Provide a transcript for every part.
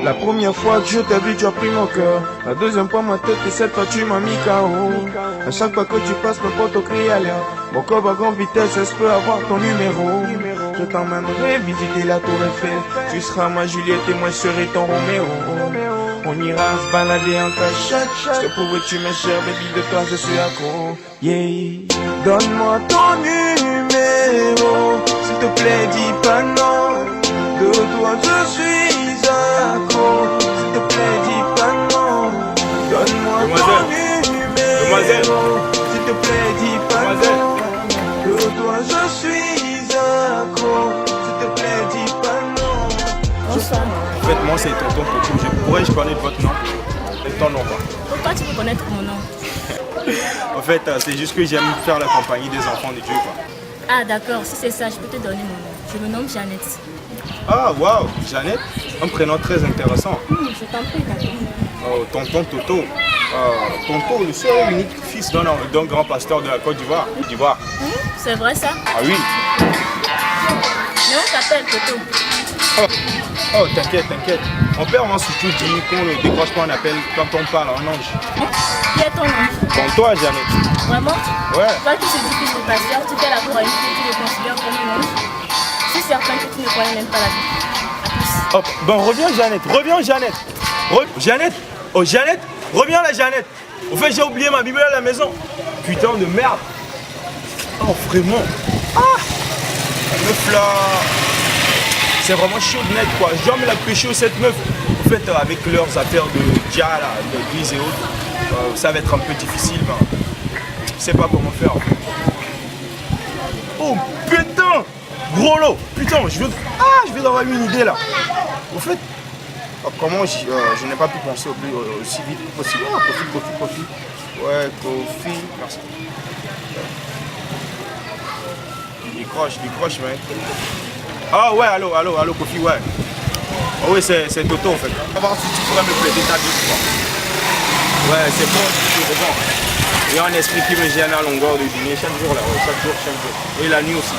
La première fois que je t'ai vu, tu as pris mon cœur. La deuxième fois, ma tête, et cette fois, tu m'as mis KO. À chaque fois que tu passes, mes potes crient à l'air. Mon corps à grande vitesse, je peux avoir ton numéro. Je t'emmènerai visiter la tour Eiffel. Tu seras ma Juliette et moi je serai ton Roméo. On ira se balader en cachette. Je te prouve que tu m'es cher, baby, de toi je suis accro. Yeah. Donne-moi ton numéro. S'il te plaît, dis pas non. De toi je suis accro. S'il te plaît, dis pas non. Donne-moi ton numéro. S'il te plaît, dis pas non. De toi je suis accro. S'il te plaît, dis pas non. Bonsoir. En fait, moi c'est Tonton Potou. Pourrais-je connaître votre nom? Et ton nom pas. Pourquoi tu veux connaître mon nom? En fait, c'est juste que j'aime faire la compagnie des enfants de Dieu, quoi. Ah d'accord, si c'est ça, je peux te donner mon nom. Je me nomme Jeannette. Ah, waouh, Jeannette, un prénom très intéressant. Je t'en prie, tonton. Oh, Tonton Toto. Tonton, le seul et unique fils d'un grand pasteur de la Côte d'Ivoire. C'est vrai ça? Ah oui. Mais on t'appelle Toto. Oh, t'inquiète, t'inquiète. Mon père m'a surtout dit qu'on ne décroche pas un appel quand on parle à un ange. Qui est ton ange? Comme toi, Jeannette. Vraiment? Ouais. Toi qui se dis fils de pasteur, tu fais la cour à une fille, tu le considères comme un ange? Je suis certain que tu ne connais même pas la vie. A plus. Oh, bon, reviens, Jeannette. Reviens, Jeannette. Jeannette. Oh, Jeannette. Reviens là, Jeannette. Au fait, j'ai oublié ma Bible à la maison. Putain de merde. Oh, vraiment. Ah, la meuf là. C'est vraiment chaud de net, quoi. Je dois me la pécho, cette meuf. En fait, avec leurs affaires de dia, là, d'église et autres, ça va être un peu difficile. Ben. Je sais pas comment faire. Oh, putain. Gros lot. Putain, je vais avoir une idée là. En fait, comment je n'ai pas pu penser aussi vite possible. Ah, Kofi. Ouais, Kofi. Merci. Décroche, mec. Ah ouais, allô, Kofi, ouais. Oh oui, c'est Toto en fait. On va voir si tu pourrais me prêter ta vie, quoi. Ouais, c'est bon, c'est bon. Il y a un esprit qui me gêne à longueur de journée, chaque jour là, ouais, chaque jour. Et la nuit aussi.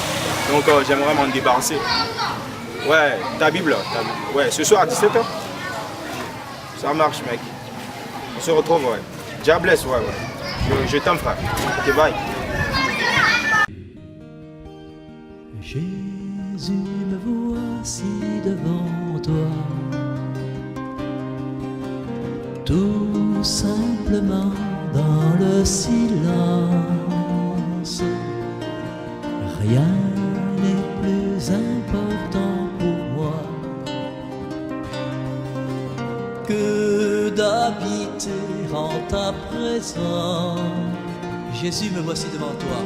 Donc j'aimerais m'en débarrasser. Ouais, ta Bible. Ouais, ce soir à 17h. Ça marche, mec. On se retrouve, ouais. Dieu bless, ouais. Je t'aime, frère. Ok, bye. Jésus, me voici devant toi, tout simplement dans le silence. Rien n'est plus important pour moi que d'habiter en ta présence. Jésus, me voici devant toi.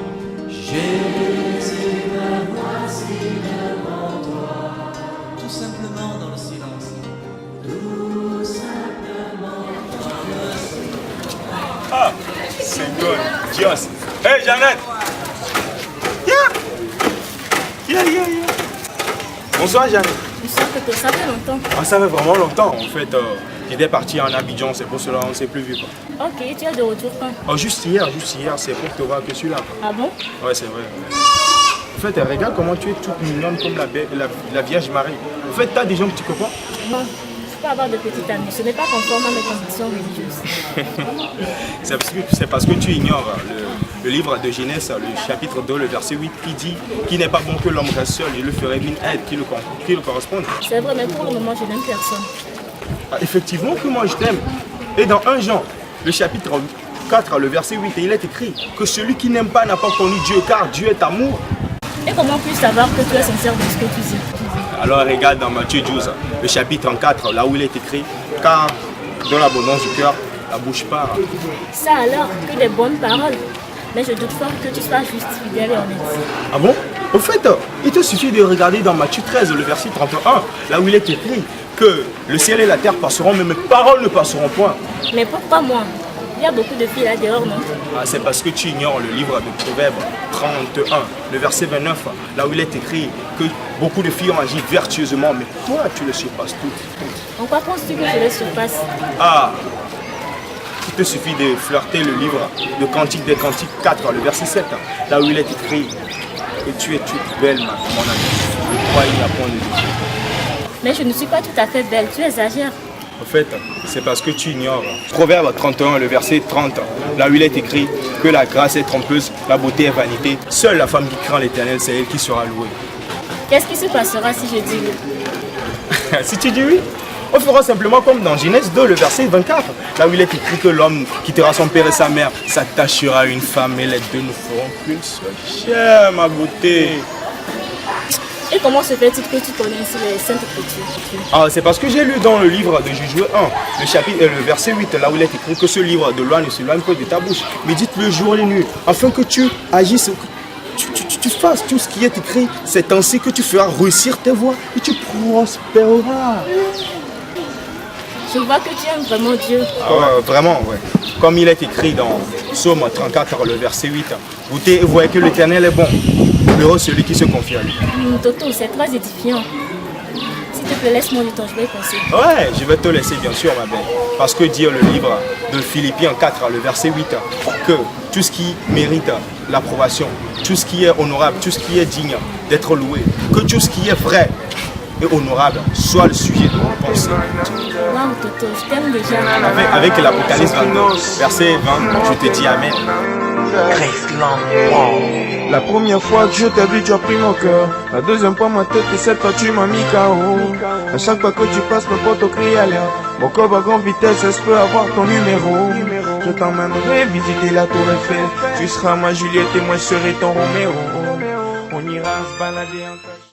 Jésus, me voici devant toi, tout simplement dans le silence. Tout simplement dans le silence. Ah, c'est good. Dios. Hey, Jeannette. Yeah. Bonsoir, Jeannette. Bonsoir, Toto, ça fait longtemps. Ah, ça fait vraiment longtemps. En fait, j'étais parti en Abidjan, c'est pour cela qu'on ne s'est plus vu, quoi. Ok, tu es de retour quand? Oh, juste hier, c'est pour te voir que je suis là. Ah bon? Ouais, c'est vrai. En fait, regarde comment tu es toute mignonne comme la Vierge Marie. En fait, tu as des gens que tu comprends? Non, je peux avoir de petites amies. Ce n'est pas conforme à mes convictions religieuses. C'est parce que tu ignores le livre de Genèse, le chapitre 2, le verset 8, qui dit qu'il n'est pas bon que l'homme reste seul, il le ferait une aide qui le corresponde. C'est vrai, mais pour le moment, je n'aime personne. Ah, effectivement que moi je t'aime. Et dans 1 Jean, le chapitre 4, le verset 8, il est écrit que celui qui n'aime pas n'a pas connu Dieu, car Dieu est amour. Et comment puis-je savoir que tu es sincère dans ce que tu dis? Alors regarde dans Matthieu 12, le chapitre 4, là où il est écrit, car dans l'abondance du cœur, la bouche parle. Ça alors, que des bonnes paroles. Mais je doute fort que tu sois juste, fidèle et honnête. Ah bon? Au fait, il te suffit de regarder dans Matthieu 13, le verset 31, là où il est écrit que le ciel et la terre passeront, mais mes paroles ne passeront point. Mais pourquoi moi? Il y a beaucoup de filles là dehors, non? Ah, c'est parce que tu ignores le livre de Proverbes 31, le verset 29, là où il est écrit que beaucoup de filles ont agi vertueusement, mais toi, tu les surpasses toutes. En quoi penses-tu que je les surpasse? Ah, il te suffit de flirter le livre de Cantique des Cantiques 4, le verset 7, là où il est écrit que tu es toute belle, mon ami. De quoi il n'y a point de doute. Mais je ne suis pas tout à fait belle, tu exagères. En fait, c'est parce que tu ignores. Proverbe 31, le verset 30, là où il est écrit que la grâce est trompeuse, la beauté est vanité. Seule la femme qui craint l'Éternel, c'est elle qui sera louée. Qu'est-ce qui se passera si je dis oui? Si tu dis oui, on fera simplement comme dans Genèse 2, le verset 24, là où il est écrit que l'homme quittera son père et sa mère, s'attachera à une femme et les deux ne feront qu'une seule chair, ma beauté. Et comment se fait-il que tu connais ainsi les Saintes Écritures? Ah, c'est parce que j'ai lu dans le livre de Josué 1, le chapitre, le verset 8, là où il est écrit que ce livre de loi ne s'éloigne pas de ta bouche. Médite le jour et la nuit, afin que tu agisses, tu fasses tout ce qui est écrit. C'est ainsi que tu feras réussir tes voies et tu prospéreras. Je vois que tu aimes vraiment Dieu. Ah ouais, vraiment, ouais. Comme il est écrit dans Psaume 34, le verset 8. Goûtez et voyez que l'Éternel est bon. Heureux celui qui se confie à lui. Toto, c'est très édifiant. S'il te plaît, laisse-moi du temps, je vais y penser. Ouais, je vais te laisser bien sûr, ma belle. Parce que dit le livre de Philippiens 4, le verset 8, que tout ce qui mérite l'approbation, tout ce qui est honorable, tout ce qui est digne d'être loué, que tout ce qui est vrai et honorable soit le sujet de nos pensées. Waouh, Toto, je t'aime déjà. Avec l'Apocalypse 22, verset 20, je te dis Amen. La première fois que je t'ai vu, tu as pris mon cœur. La deuxième fois, ma tête, et cette fois, tu m'as mis KO. À chaque fois que tu passes, mes potes crient à l'air. Mon corps à grande vitesse, je peux avoir ton numéro. Je t'emmènerai visiter la tour Eiffel. Tu seras ma Juliette et moi je serai ton Roméo. On ira se balader en